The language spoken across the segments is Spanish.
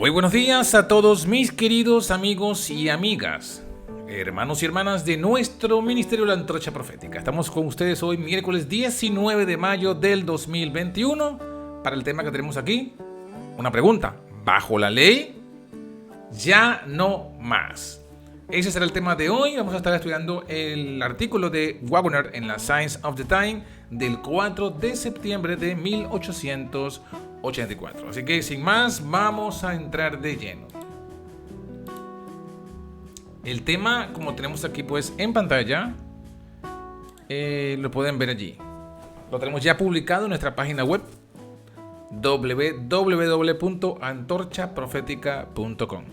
Muy buenos días a todos mis queridos amigos y amigas, hermanos y hermanas de nuestro Ministerio de la Antorcha Profética. Estamos con ustedes hoy, miércoles 19 de mayo del 2021, para el tema que tenemos aquí. Una pregunta: ¿bajo la ley? Ya no más. Ese será el tema de hoy. Vamos a estar estudiando el artículo de Waggoner en la Signs of the Time del 4 de septiembre de 1884. Así que sin más, vamos a entrar de lleno. El tema, como tenemos aquí pues en pantalla, lo pueden ver allí. Lo tenemos ya publicado en nuestra página web www.antorchaprofetica.com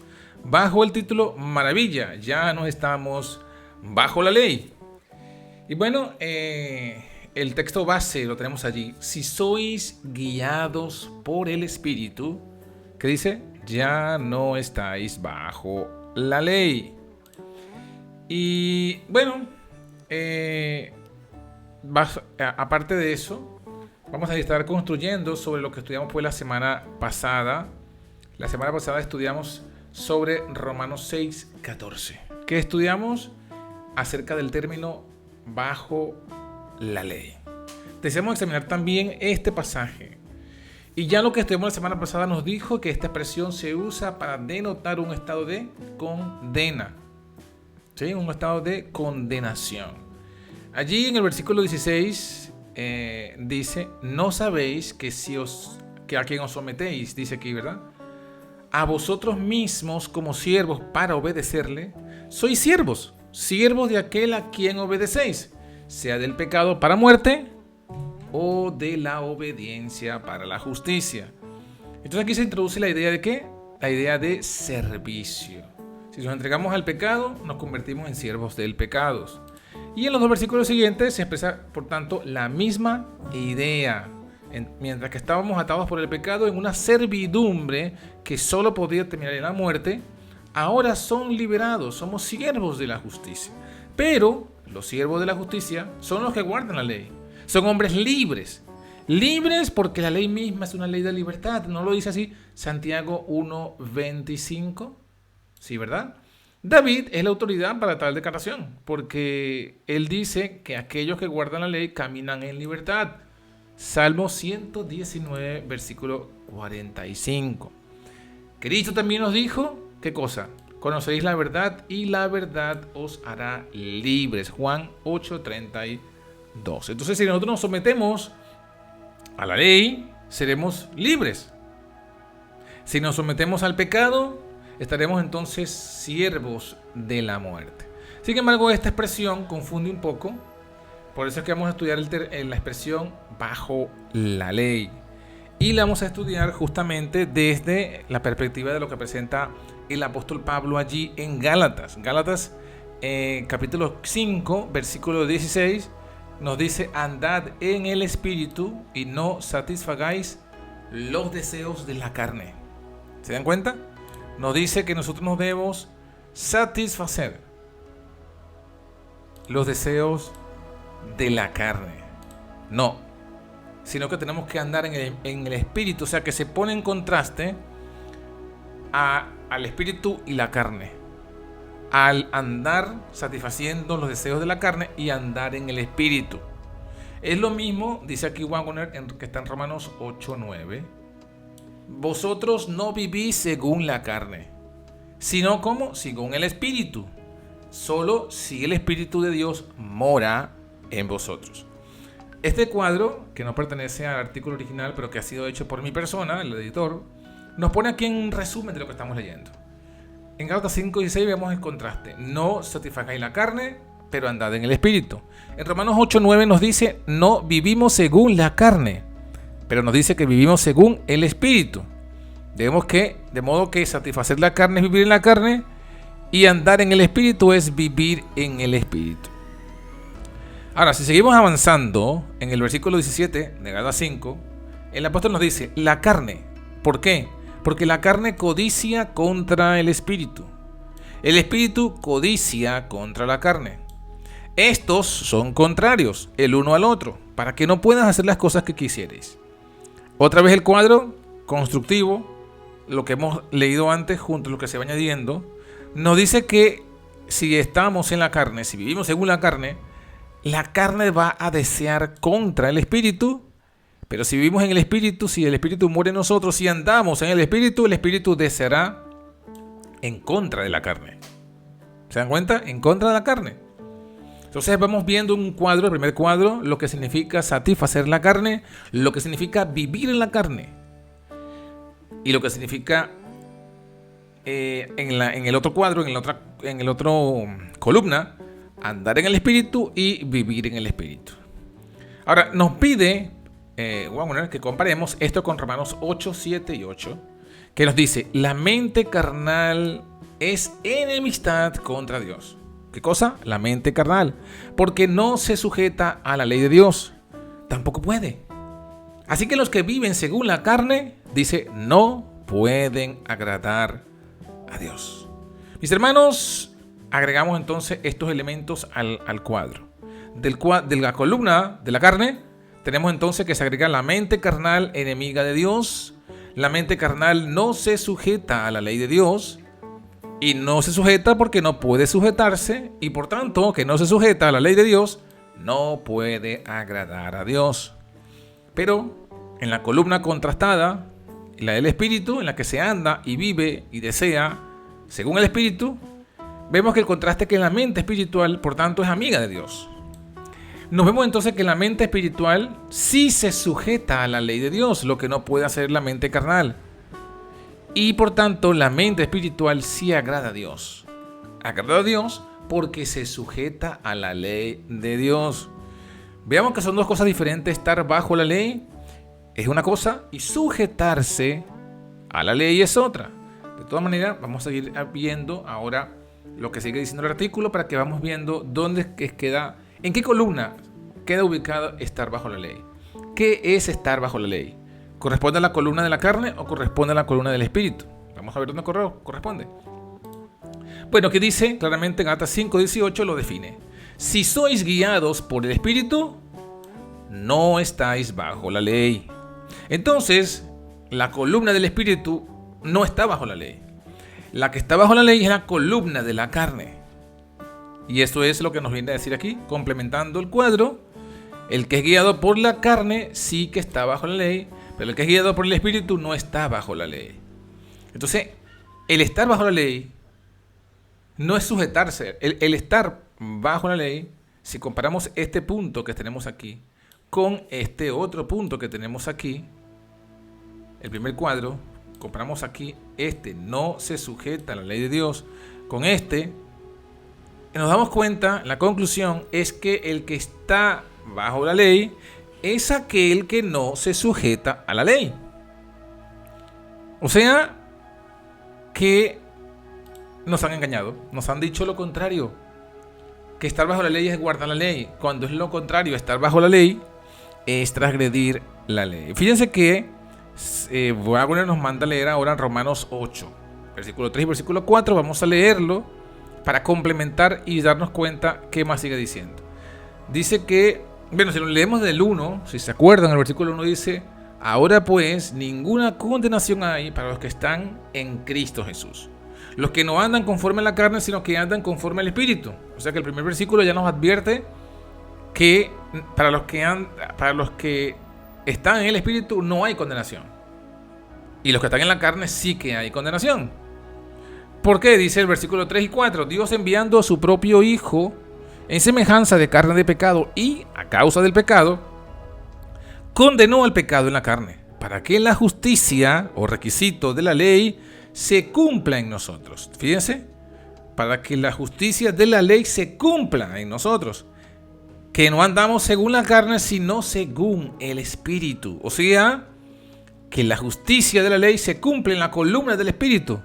bajo el título Maravilla, ya no estamos bajo la ley. Y bueno, el texto base lo tenemos allí. Si sois guiados por el Espíritu, ¿qué dice? Ya no estáis bajo la ley. Y bueno, aparte de eso, vamos a estar construyendo sobre lo que estudiamos pues la semana pasada. La semana pasada estudiamos sobre Romanos 6:14. ¿Qué estudiamos? Acerca del término bajo la ley. Deseamos examinar también este pasaje. Y ya lo que estudiamos la semana pasada nos dijo que esta expresión se usa para denotar un estado de condena. ¿Sí? Un estado de condenación. Allí en el versículo 16 dice: no sabéis que a quien os sometéis, dice aquí, ¿verdad? A vosotros mismos como siervos para obedecerle, sois siervos de aquel a quien obedecéis, sea del pecado para muerte o de la obediencia para la justicia. Entonces aquí se introduce la idea de ¿qué? La idea de servicio. Si nos entregamos al pecado, nos convertimos en siervos del pecado. Y en los dos versículos siguientes se expresa, por tanto, la misma idea. Mientras que estábamos atados por el pecado en una servidumbre que solo podía terminar en la muerte, ahora son liberados, somos siervos de la justicia. Pero los siervos de la justicia son los que guardan la ley. Son hombres libres. Libres porque la ley misma es una ley de libertad. ¿No lo dice así Santiago 1:25? Sí, ¿verdad? David es la autoridad para tal declaración, porque él dice que aquellos que guardan la ley caminan en libertad. Salmo 119, versículo 45. Cristo también nos dijo, ¿qué cosa? Conoceréis la verdad y la verdad os hará libres. Juan 8:32. Entonces, si nosotros nos sometemos a la ley, seremos libres. Si nos sometemos al pecado, estaremos entonces siervos de la muerte. Sin embargo, esta expresión confunde un poco. Por eso es que vamos a estudiar la expresión bajo la ley. Y la vamos a estudiar justamente desde la perspectiva de lo que presenta el apóstol Pablo allí en Gálatas. Gálatas capítulo 5, versículo 16, nos dice: andad en el Espíritu y no satisfagáis los deseos de la carne. ¿Se dan cuenta? Nos dice que nosotros nos debemos satisfacer los deseos de la carne. No, sino que tenemos que andar en el Espíritu, o sea que se pone en contraste al Espíritu y la carne. Al andar satisfaciendo los deseos de la carne y andar en el Espíritu. Es lo mismo, dice aquí Waggoner, que está en Romanos 8:9. Vosotros no vivís según la carne, sino como según el Espíritu. Solo si el Espíritu de Dios mora en vosotros. Este cuadro, que no pertenece al artículo original, pero que ha sido hecho por mi persona, el editor, nos pone aquí un resumen de lo que estamos leyendo. En Gálatas 5:16 vemos el contraste: no satisfagáis la carne, pero andad en el Espíritu. En Romanos 8:9 nos dice: no vivimos según la carne, pero nos dice que vivimos según el Espíritu. De modo que satisfacer la carne es vivir en la carne, y andar en el Espíritu es vivir en el Espíritu. Ahora, si seguimos avanzando, en el versículo 17 de Gálatas 5, el apóstol nos dice: la carne. ¿Por qué? Porque la carne codicia contra el Espíritu. El Espíritu codicia contra la carne. Estos son contrarios el uno al otro, para que no puedas hacer las cosas que quisierais. Otra vez el cuadro constructivo lo que hemos leído antes junto a lo que se va añadiendo, nos dice que si estamos en la carne, si vivimos según la carne va a desear contra el espíritu. Pero si vivimos en el espíritu, si el espíritu muere en nosotros, si andamos en el espíritu deseará en contra de la carne. ¿Se dan cuenta? En contra de la carne. Entonces vamos viendo un cuadro, el primer cuadro, lo que significa satisfacer la carne, lo que significa vivir en la carne y lo que significa en el otro cuadro, en el otro columna, andar en el espíritu y vivir en el espíritu. Ahora nos pide, vamos a poner que comparemos esto con Romanos 8, 7 y 8, que nos dice: la mente carnal es enemistad contra Dios. ¿Qué cosa? La mente carnal. Porque no se sujeta a la ley de Dios. Tampoco puede. Así que los que viven según la carne, dice, no pueden agradar a Dios. Mis hermanos, agregamos entonces estos elementos al cuadro. De la columna de la carne, tenemos entonces que se agrega la mente carnal enemiga de Dios. La mente carnal no se sujeta a la ley de Dios. Y no se sujeta porque no puede sujetarse. Y por tanto, que no se sujeta a la ley de Dios, no puede agradar a Dios. Pero en la columna contrastada, la del espíritu, en la que se anda y vive y desea según el espíritu, vemos que el contraste es que la mente espiritual, por tanto, es amiga de Dios. Nos vemos entonces que la mente espiritual sí se sujeta a la ley de Dios, lo que no puede hacer la mente carnal. Y por tanto, la mente espiritual sí agrada a Dios. Agrada a Dios porque se sujeta a la ley de Dios. Veamos que son dos cosas diferentes. Estar bajo la ley es una cosa y sujetarse a la ley es otra. De todas maneras, vamos a seguir viendo ahora lo que sigue diciendo el artículo para que vamos viendo dónde queda, en qué columna queda ubicado estar bajo la ley. ¿Qué es estar bajo la ley? ¿Corresponde a la columna de la carne o corresponde a la columna del espíritu? Vamos a ver dónde corresponde. Bueno, que dice claramente en Gálatas 5:18 lo define. Si sois guiados por el espíritu, no estáis bajo la ley. Entonces, la columna del espíritu no está bajo la ley. La que está bajo la ley es la columna de la carne. Y esto es lo que nos viene a decir aquí, complementando el cuadro. El que es guiado por la carne sí que está bajo la ley, pero el que es guiado por el espíritu no está bajo la ley. Entonces, el estar bajo la ley no es sujetarse. El estar bajo la ley, si comparamos este punto que tenemos aquí con este otro punto que tenemos aquí, el primer cuadro, comparamos aquí, este no se sujeta a la ley de Dios con este, nos damos cuenta, la conclusión es que el que está bajo la ley es aquel que no se sujeta a la ley. O sea, que nos han engañado, nos han dicho lo contrario, que estar bajo la ley es guardar la ley, cuando es lo contrario. Estar bajo la ley es transgredir la ley. Fíjense que Wagner nos manda a leer ahora Romanos 8, versículo 3 y versículo 4. Vamos a leerlo para complementar y darnos cuenta qué más sigue diciendo. Dice que, bueno, si lo leemos del 1, si se acuerdan, el versículo 1 dice: ahora pues ninguna condenación hay para los que están en Cristo Jesús, los que no andan conforme a la carne, sino que andan conforme al Espíritu. O sea que el primer versículo ya nos advierte que para los que están en el Espíritu no hay condenación, y los que están en la carne sí que hay condenación. ¿Por qué? Dice el versículo 3 y 4: Dios, enviando a su propio Hijo en semejanza de carne de pecado, y a causa del pecado condenó al pecado en la carne, para que la justicia o requisito de la ley se cumpla en nosotros. Fíjense, para que la justicia de la ley se cumpla en nosotros, que no andamos según la carne, sino según el Espíritu. O sea, que la justicia de la ley se cumple en la columna del Espíritu,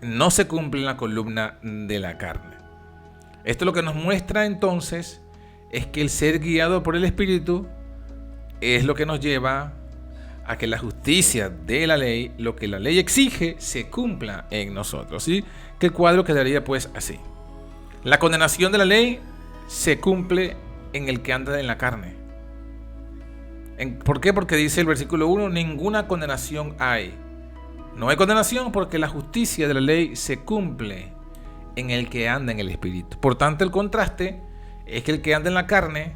no se cumple en la columna de la carne. Esto lo que nos muestra entonces es que el ser guiado por el Espíritu es lo que nos lleva a que la justicia de la ley, lo que la ley exige, se cumpla en nosotros. ¿Sí? Que el cuadro quedaría pues así: la condenación de la ley se cumple en el que anda en la carne. ¿Por qué? Porque dice el versículo 1, ninguna condenación hay. No hay condenación porque la justicia de la ley se cumple en el que anda en el Espíritu. Por tanto, el contraste es que el que anda en la carne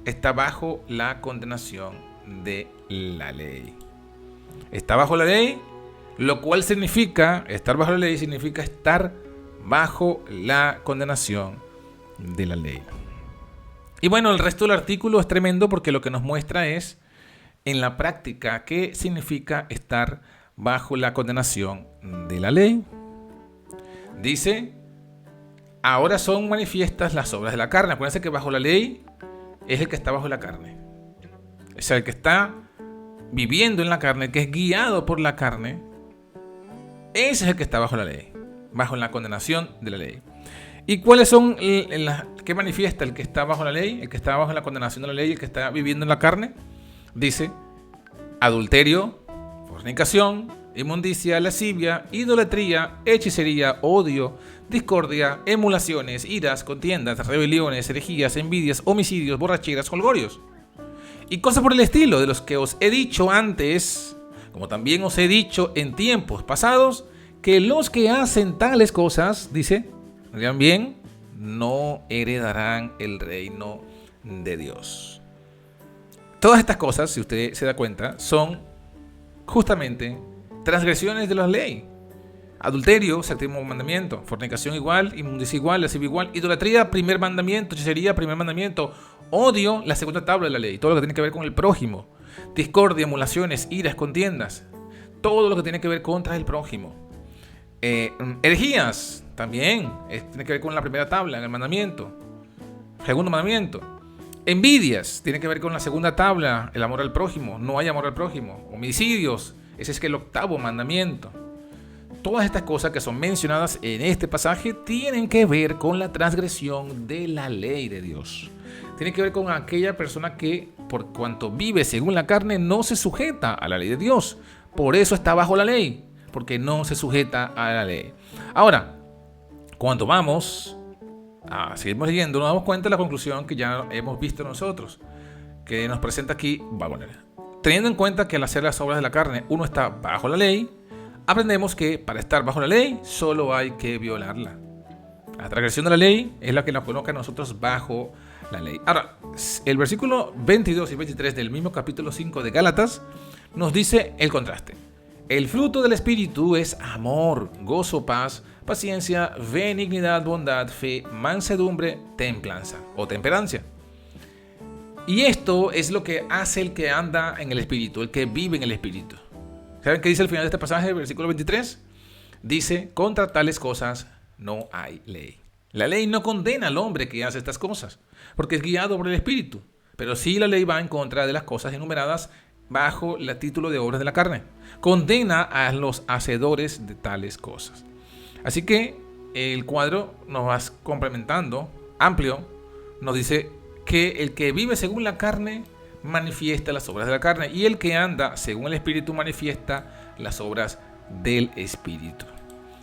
está bajo la condenación de la ley. Está bajo la ley, lo cual significa, estar bajo la ley significa estar bajo la condenación de la ley. Y bueno, el resto del artículo es tremendo porque lo que nos muestra es, en la práctica, qué significa estar bajo la condenación de la ley. Dice, ahora son manifiestas las obras de la carne. Acuérdense que bajo la ley es el que está bajo la carne. O sea, el que está viviendo en la carne, que es guiado por la carne, ese es el que está bajo la ley, bajo la condenación de la ley. ¿Y cuáles son qué manifiesta el que está bajo la ley, el que está bajo la condenación de la ley, el que está viviendo en la carne? Dice, adulterio, fornicación, inmundicia, lascivia, idolatría, hechicería, odio, discordia, emulaciones, iras, contiendas, rebeliones, herejías, envidias, homicidios, borracheras, holgorios y cosas por el estilo, de los que os he dicho antes, como también os he dicho en tiempos pasados, que los que hacen tales cosas, dice, oigan bien, no heredarán el reino de Dios. Todas estas cosas, si usted se da cuenta, son justamente transgresiones de la ley. Adulterio, séptimo mandamiento. Fornicación igual, inmundicia igual, lascivia igual. Idolatría, primer mandamiento. Hechicería, primer mandamiento. Odio, la segunda tabla de la ley. Todo lo que tiene que ver con el prójimo. Discordia, emulaciones, iras, contiendas. Todo lo que tiene que ver contra el prójimo. Herejías, también. Tiene que ver con la primera tabla, en el mandamiento. Segundo mandamiento. Envidias, tiene que ver con la segunda tabla, el amor al prójimo. No hay amor al prójimo. Homicidios, ese es el octavo mandamiento. Todas estas cosas que son mencionadas en este pasaje tienen que ver con la transgresión de la ley de Dios. Tiene que ver con aquella persona que, por cuanto vive según la carne, no se sujeta a la ley de Dios. Por eso está bajo la ley, porque no se sujeta a la ley. Ahora, cuando vamos a seguir leyendo, nos damos cuenta de la conclusión que ya hemos visto nosotros, que nos presenta aquí. Teniendo en cuenta que al hacer las obras de la carne uno está bajo la ley, aprendemos que para estar bajo la ley solo hay que violarla. La transgresión de la ley es la que nos coloca a nosotros bajo la ley. Ahora, el versículo 22 y 23 del mismo capítulo 5 de Gálatas nos dice el contraste. El fruto del Espíritu es amor, gozo, paz, paciencia, benignidad, bondad, fe, mansedumbre, templanza o temperancia. Y esto es lo que hace el que anda en el Espíritu, el que vive en el Espíritu. ¿Saben qué dice al final de este pasaje, versículo 23? Dice, contra tales cosas no hay ley. La ley no condena al hombre que hace estas cosas, porque es guiado por el Espíritu. Pero sí la ley va en contra de las cosas enumeradas bajo el título de obras de la carne. Condena a los hacedores de tales cosas. Así que el cuadro nos va complementando, amplio, nos dice que el que vive según la carne manifiesta las obras de la carne y el que anda según el Espíritu manifiesta las obras del Espíritu.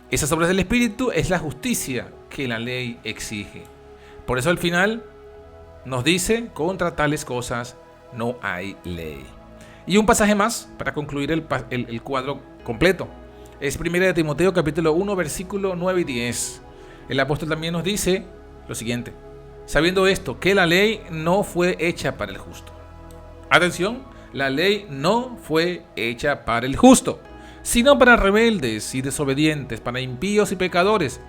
Esas obras del Espíritu es la justicia que la ley exige. Por eso al final nos dice, contra tales cosas no hay ley. Y un pasaje más para concluir el cuadro completo. Es 1 de Timoteo capítulo 1 versículo 9 y 10. El apóstol también nos dice lo siguiente. Sabiendo esto, que la ley no fue hecha para el justo. Atención, la ley no fue hecha para el justo, sino para rebeldes y desobedientes, para impíos y pecadores,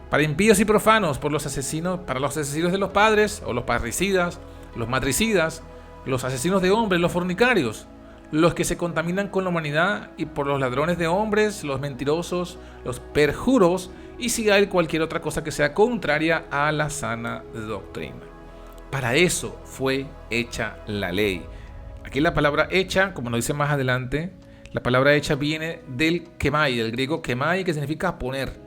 para impíos y profanos, para los asesinos de los padres, o los parricidas, los matricidas, los asesinos de hombres, los fornicarios, los que se contaminan con la humanidad, y por los ladrones de hombres, los mentirosos, los perjuros, y si hay cualquier otra cosa que sea contraria a la sana doctrina. Para eso fue hecha la ley. Aquí la palabra hecha, como nos dice más adelante, la palabra hecha viene del kemai, del griego kemai, que significa poner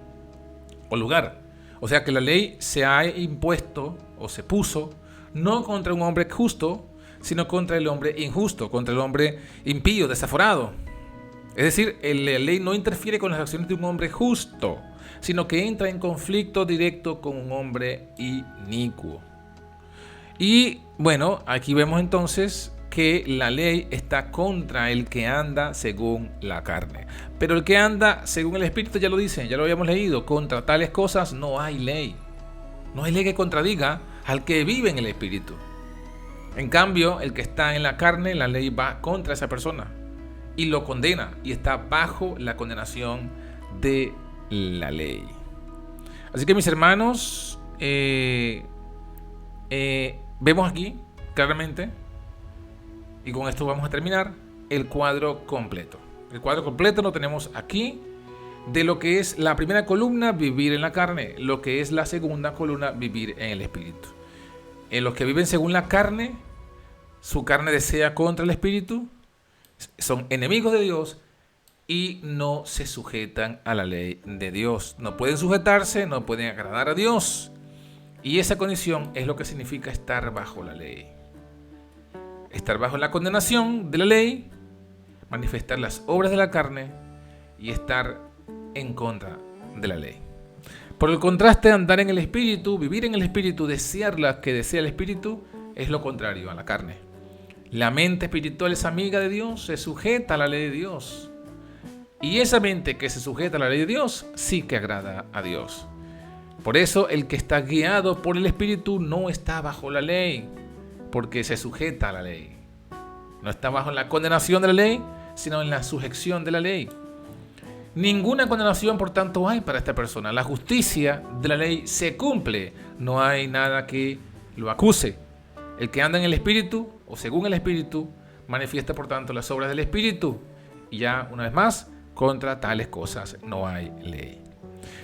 o lugar. O sea que la ley se ha impuesto o se puso no contra un hombre justo, sino contra el hombre injusto, contra el hombre impío, desaforado. Es decir, la ley no interfiere con las acciones de un hombre justo, sino que entra en conflicto directo con un hombre inicuo. Y bueno, aquí vemos entonces que la ley está contra el que anda según la carne. Pero el que anda según el Espíritu, ya lo dice, ya lo habíamos leído, contra tales cosas no hay ley. No hay ley que contradiga al que vive en el Espíritu. En cambio, el que está en la carne, la ley va contra esa persona y lo condena y está bajo la condenación de la ley. Así que mis hermanos, vemos aquí claramente, y con esto vamos a terminar, el cuadro completo. El cuadro completo lo tenemos aquí de lo que es la primera columna, vivir en la carne, lo que es la segunda columna, vivir en el Espíritu. En los que viven según la carne, su carne desea contra el Espíritu, son enemigos de Dios y no se sujetan a la ley de Dios. No pueden sujetarse, no pueden agradar a Dios. Y esa condición es lo que significa estar bajo la ley. Estar bajo la condenación de la ley, manifestar las obras de la carne y estar en contra de la ley. Por el contraste, andar en el Espíritu, vivir en el Espíritu, desear la que desea el Espíritu, es lo contrario a la carne. La mente espiritual es amiga de Dios, se sujeta a la ley de Dios. Y esa mente que se sujeta a la ley de Dios, sí que agrada a Dios. Por eso el que está guiado por el Espíritu no está bajo la ley, porque se sujeta a la ley. No está bajo la condenación de la ley, sino en la sujeción de la ley. Ninguna condenación, por tanto, hay para esta persona. La justicia de la ley se cumple. No hay nada que lo acuse. El que anda en el Espíritu, o según el Espíritu, manifiesta, por tanto, las obras del Espíritu. Y ya, una vez más, contra tales cosas no hay ley.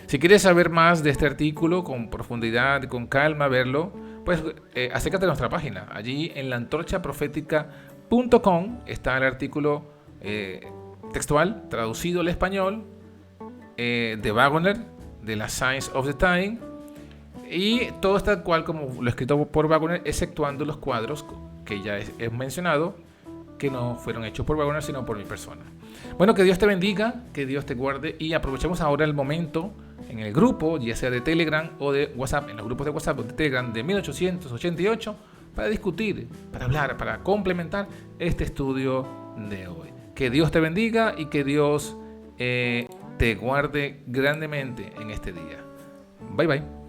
Si quieres saber más de este artículo con profundidad, con calma, verlo, pues acércate a nuestra página. Allí en laantorchaprofética.com está el artículo textual, traducido al español, de Waggoner, de la Signs of the Time, y todo está cual como lo escrito por Waggoner, exceptuando los cuadros que ya he mencionado, que no fueron hechos por Waggoner, sino por mi persona. Bueno, que Dios te bendiga, que Dios te guarde, y aprovechemos ahora el momento en el grupo, ya sea de Telegram o de WhatsApp, en los grupos de WhatsApp o de Telegram de 1888, para discutir, para hablar, para complementar este estudio de hoy. Que Dios te bendiga y que Dios te guarde grandemente en este día. Bye bye.